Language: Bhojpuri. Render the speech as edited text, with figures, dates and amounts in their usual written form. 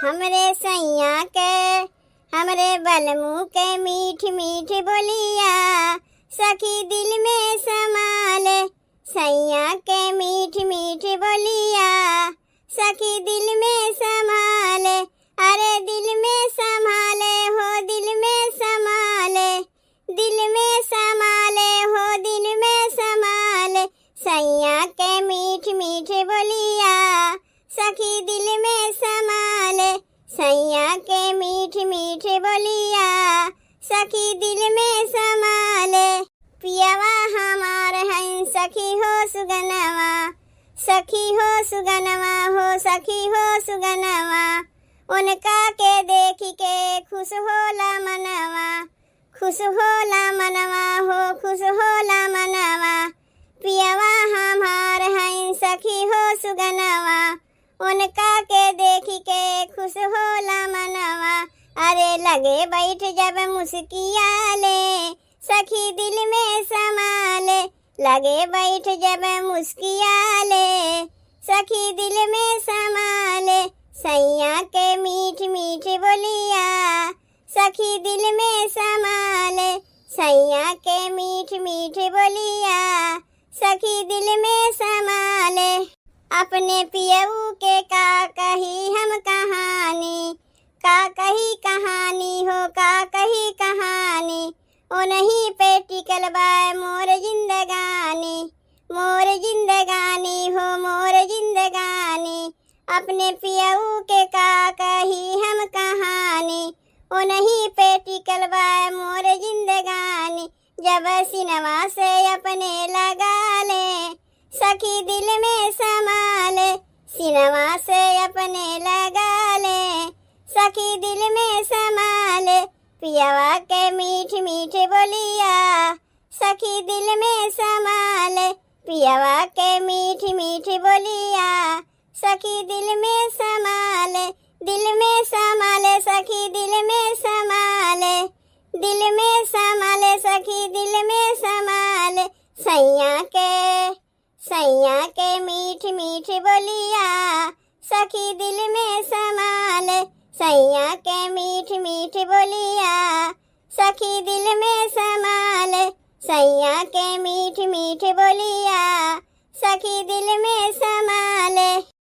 हमरे सैया के हमरे बलमू के मीठ मीठ बोलिया सखी दिल में समाले। सैया के मीठ मीठ बोलिया सखी दिल में समाले। अरे दिल में संभाले हो दिल में संभाले, दिल में संभाले हो दिल में संभाले। सैया के मीठ मीठ बोलिया सखी दिल में संभाले। सैया के मीठ मीठ बोलिया सखी दिल में संभाले। पियवा हमार हैं सखी हो सुगनवा, सखी हो सुगनवा हो सखी हो सुगनवा। उनका के देख के खुश होला मनवा, खुश होला मनवा हो खुश होला मनवा। पियवा हमार हैं सखी हो सुगनवा, उनका के देख के खुश होला मनवा। अरे लगे बैठ जब मुस्कियाले सखी दिल में समाले। लगे बैठ जब मुस्कियाले सखी दिल में समाले। सैया के मीठ मीठ बोलिया सखी दिल में समाले। सैया के मीठ मीठ बोलिया सखी दिल में समाले। अपने पियऊ के का कही हम कहानी, का कही कहानी हो का कही कहानी। ओ नहीं पे टिकल बा मोर जिंदगानी, मोर जिंदगानी हो मोर जिंदगानी। अपने पियऊ के का कही हम कहानी, ओ नहीं पे टिकल बा मोर जिंदगानी। जब सिनवा से अपने लगा ले सखी दिल में समाले। सिनवा से अपने लगा ले सखी दिल में समाले। पियवा के मीठ मीठ बोलिया सखी दिल में समाले। पियवा के मीठ मीठ बोलिया सखी दिल में समाले। दिल में समाले सखी दिल में समाले, दिल में समाले सखी दिल में समाले। सैया के मीठ मीठ बोलिया सखी दिल में समाले। सैया के मीठ मीठ बोलिया सखी दिल में समाले। सैया के मीठ मीठ बोलिया सखी दिल में समाले।